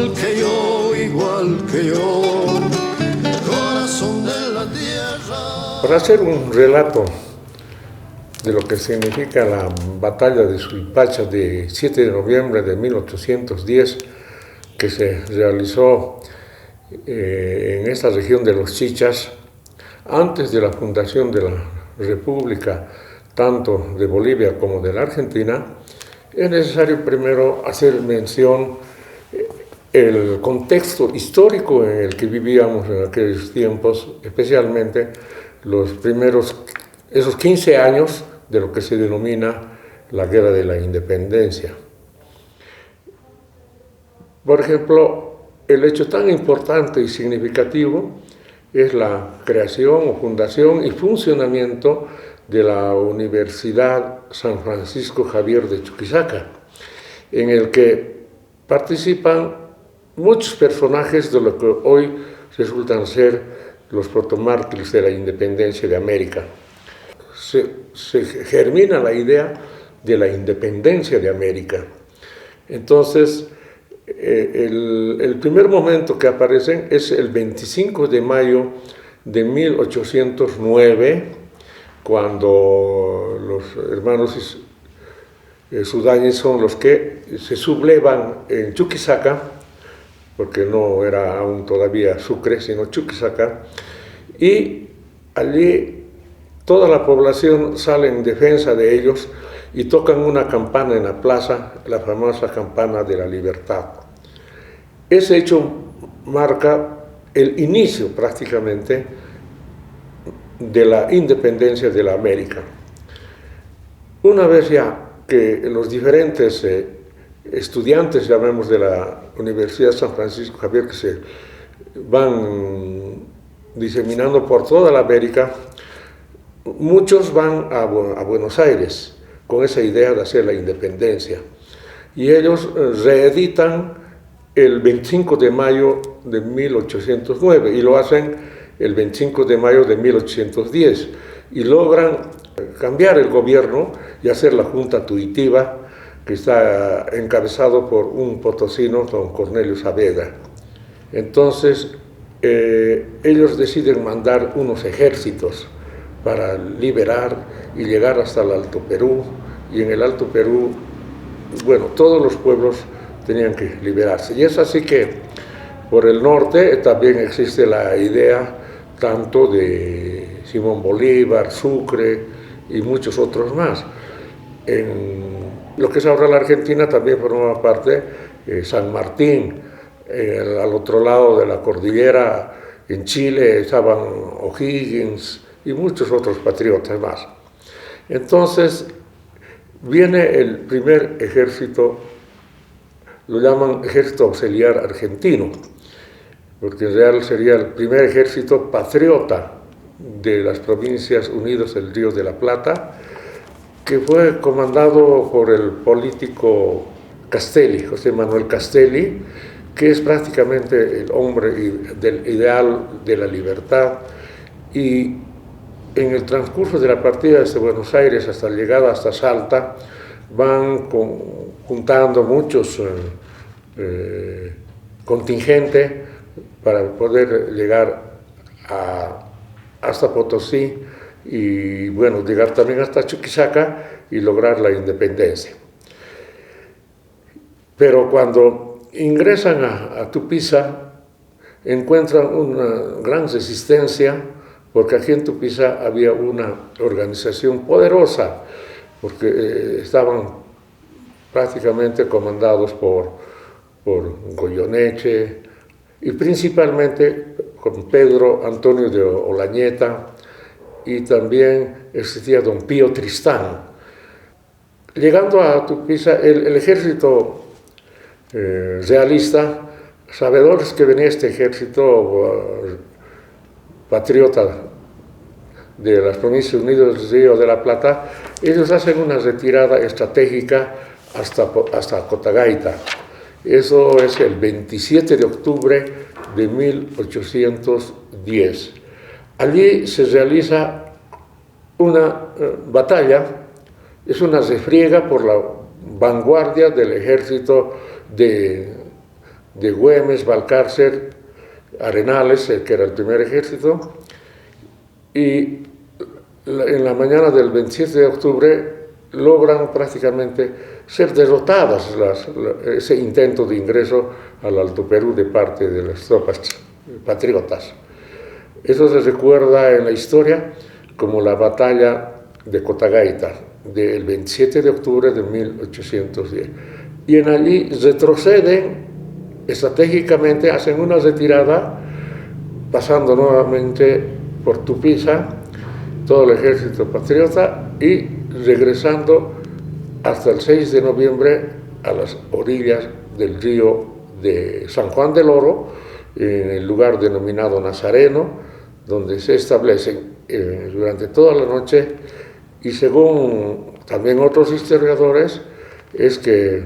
igual que yo, igual que yo, corazón de la tierra. Para hacer un relato de lo que significa la batalla de Suipacha de 7 de noviembre de 1810, que se realizó en esta región de los Chichas, antes de la fundación de la República, tanto de Bolivia como de la Argentina, es necesario primero hacer mención el contexto histórico en el que vivíamos en aquellos tiempos, especialmente los primeros, esos 15 años de lo que se denomina la Guerra de la Independencia. Por ejemplo, el hecho tan importante y significativo es la creación o fundación y funcionamiento de la Universidad San Francisco Javier de Chuquisaca, en el que participan muchos personajes de lo que hoy resultan ser los protomártires de la independencia de América. Se germina la idea de la independencia de América. Entonces, el primer momento que aparecen es el 25 de mayo de 1809, cuando los hermanos Sudáñez son los que se sublevan en Chuquisaca, porque no era aún todavía Sucre, sino Chuquisaca, y allí toda la población sale en defensa de ellos y tocan una campana en la plaza, la famosa campana de la libertad. Ese hecho marca el inicio prácticamente de la independencia de la América. Una vez ya que los diferentes estudiantes, llamemos, de la Universidad San Francisco Javier, que se van diseminando por toda la América, muchos van a Buenos Aires con esa idea de hacer la independencia. Y ellos reeditan el 25 de mayo de 1809 y lo hacen el 25 de mayo de 1810 y logran cambiar el gobierno y hacer la Junta Tuitiva, que está encabezado por un potosino, don Cornelio Saavedra. Entonces, ellos deciden mandar unos ejércitos para liberar y llegar hasta el Alto Perú, y en el Alto Perú, bueno, todos los pueblos tenían que liberarse. Y es así que por el norte también existe la idea tanto de Simón Bolívar, Sucre y muchos otros más. En lo que es ahora la Argentina también formaba parte San Martín, al otro lado de la cordillera, en Chile, estaban O'Higgins y muchos otros patriotas más. Entonces, viene el primer ejército, lo llaman Ejército Auxiliar Argentino, porque en realidad sería el primer ejército patriota de las Provincias Unidas del Río de la Plata, que fue comandado por el político Castelli, José Manuel Castelli, que es prácticamente el hombre del ideal de la libertad. Y en el transcurso de la partida desde Buenos Aires hasta la llegada hasta Salta, van juntando muchos contingentes para poder llegar hasta Potosí y, bueno, llegar también hasta Chuquisaca y lograr la independencia. Pero cuando ingresan a Tupiza, encuentran una gran resistencia, porque aquí en Tupiza había una organización poderosa, porque estaban prácticamente comandados por Goyeneche y principalmente con Pedro Antonio de Olañeta, y también existía don Pío Tristán. Llegando a Tupiza, el ejército realista, sabedores que venía este ejército patriota de las Provincias Unidas del Río de la Plata, ellos hacen una retirada estratégica hasta Cotagaita. Eso es el 27 de octubre de 1810. Allí se realiza una batalla, es una refriega por la vanguardia del ejército de de Güemes, Balcárcer, Arenales, que era el primer ejército, y en la mañana del 27 de octubre logran prácticamente ser derrotadas ese intento de ingreso al Alto Perú de parte de las tropas patriotas. Eso se recuerda en la historia como la batalla de Cotagaita, del 27 de octubre de 1810. Y en allí retroceden estratégicamente, hacen una retirada, pasando nuevamente por Tupiza, todo el ejército patriota, y regresando hasta el 6 de noviembre a las orillas del río de San Juan del Oro, en el lugar denominado Nazareno, donde se establecen durante toda la noche, y según también otros historiadores, es que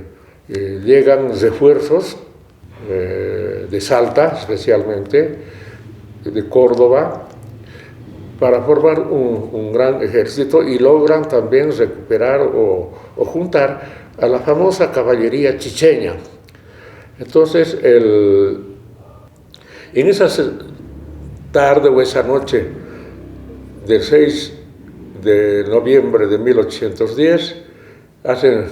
llegan refuerzos de Salta, especialmente, de Córdoba, para formar un gran ejército, y logran también recuperar o juntar a la famosa caballería chicheña. Entonces, en esa tarde o esa noche del 6 de noviembre de 1810, hacen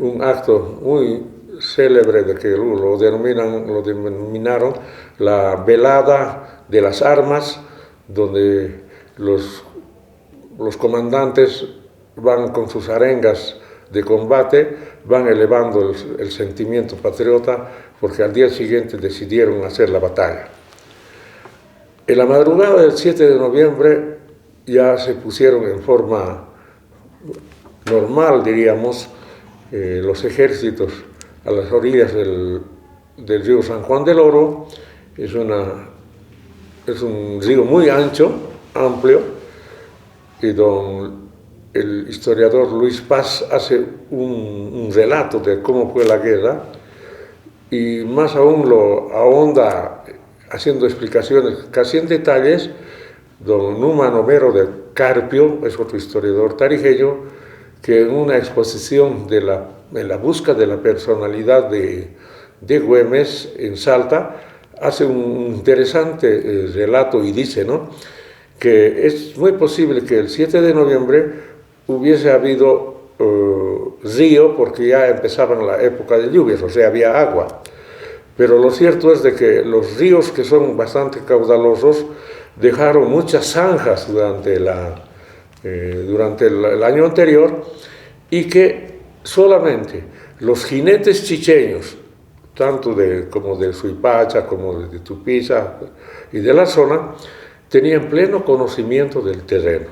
un acto muy célebre de que lo denominaron la velada de las armas, donde los comandantes van con sus arengas de combate, van elevando el sentimiento patriota, porque al día siguiente decidieron hacer la batalla. En la madrugada del 7 de noviembre ya se pusieron en forma normal, diríamos, los ejércitos a las orillas del río San Juan del Oro. Es un río muy ancho, amplio, y el historiador Luis Paz hace un relato de cómo fue la guerra, y más aún lo ahonda haciendo explicaciones casi en detalles don Numan Homero de Carpio, es otro historiador tarijeño, que en una exposición en la búsqueda de la personalidad de Güemes en Salta, hace un interesante relato y dice, ¿no?, que es muy posible que el 7 de noviembre hubiese habido río, porque ya empezaba la época de lluvias, o sea, había agua. Pero lo cierto es de que los ríos, que son bastante caudalosos, dejaron muchas zanjas durante el año anterior, y que solamente los jinetes chicheños, tanto como de Suipacha, como de Tupiza y de la zona, tenían pleno conocimiento del terreno.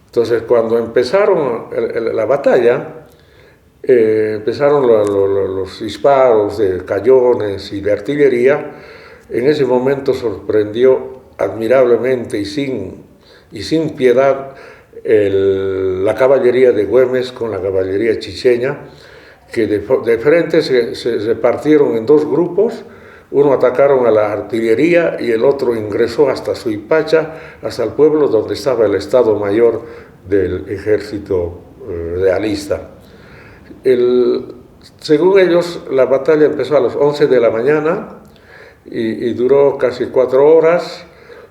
Entonces, cuando empezaron la batalla, empezaron los disparos de cañones y de artillería. En ese momento sorprendió admirablemente y sin piedad la caballería de Güemes con la caballería chicheña, que de frente se repartieron en dos grupos. Uno atacaron a la artillería y el otro ingresó hasta Suipacha, hasta el pueblo donde estaba el Estado Mayor del ejército realista. Según ellos, la batalla empezó a las 11 de la mañana y duró casi 4 horas,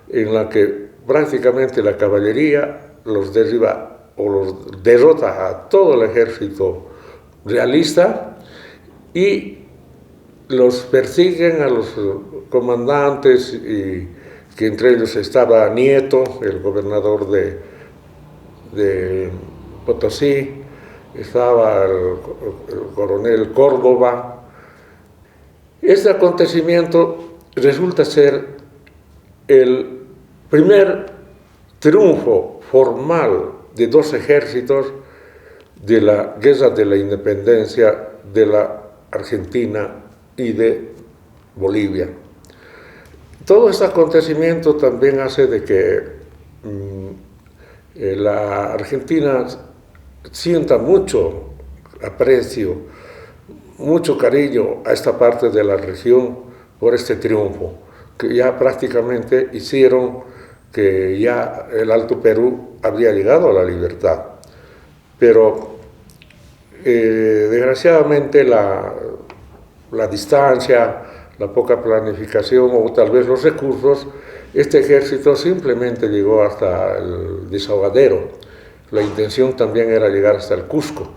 en la que prácticamente la caballería los derriba o los derrota a todo el ejército realista, y los persiguen a los comandantes, y que entre ellos estaba Nieto, el gobernador de Potosí, estaba el coronel Córdoba. Este acontecimiento resulta ser el primer triunfo formal de dos ejércitos de la Guerra de la Independencia de la Argentina y de Bolivia. Todo este acontecimiento también hace de que la Argentina sienta mucho aprecio, mucho cariño a esta parte de la región por este triunfo, que ya prácticamente hicieron que ya el Alto Perú había llegado a la libertad. Pero desgraciadamente la la distancia, la poca planificación o tal vez los recursos, este ejército simplemente llegó hasta el Desaguadero. La intención también era llegar hasta el Cusco,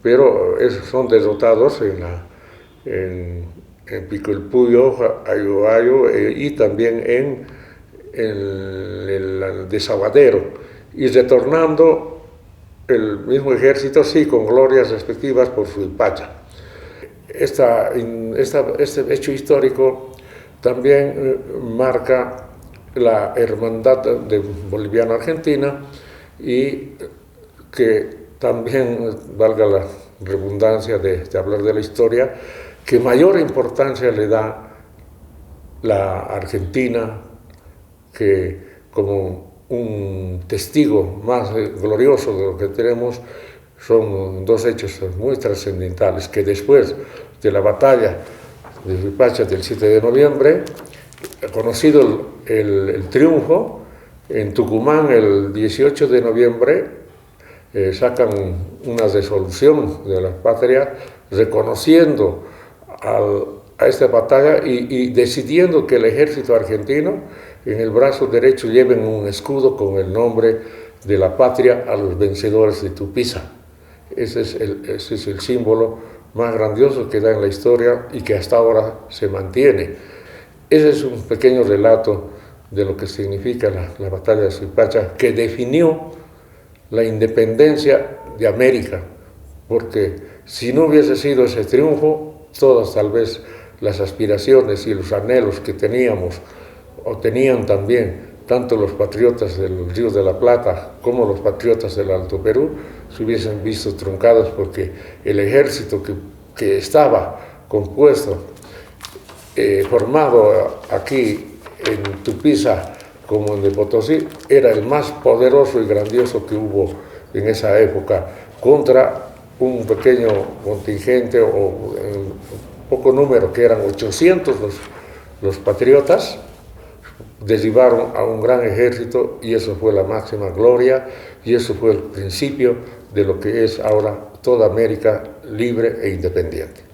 pero son derrotados en Pico-el-Puyo, Ayohayo y también en el Desaguadero, y retornando el mismo ejército, sí, con glorias respectivas por Suipacha. Este hecho histórico también marca la hermandad boliviano-argentina, y que también, valga la redundancia de hablar de la historia, que mayor importancia le da la Argentina, que como un testigo más glorioso de lo que tenemos, son dos hechos muy trascendentales, que después de la batalla de Suipacha del 7 de noviembre, conocido el triunfo, en Tucumán el 18 de noviembre sacan una resolución de la patria reconociendo a esta batalla y decidiendo que el ejército argentino en el brazo derecho lleven un escudo con el nombre de la patria a los vencedores de Tupiza. Ese es el símbolo más grandioso que da en la historia y que hasta ahora se mantiene. Ese es un pequeño relato de lo que significa la batalla de Suipacha, que definió la independencia de América, porque si no hubiese sido ese triunfo, todas tal vez las aspiraciones y los anhelos que teníamos, o tenían también, tanto los patriotas del Río de la Plata como los patriotas del Alto Perú, se hubiesen visto truncados, porque el ejército que estaba compuesto, formado aquí en Tupiza como en Potosí, era el más poderoso y grandioso que hubo en esa época, contra un pequeño contingente o un poco número, que eran 800 los patriotas. Derribaron a un gran ejército, y eso fue la máxima gloria, y eso fue el principio de lo que es ahora toda América libre e independiente.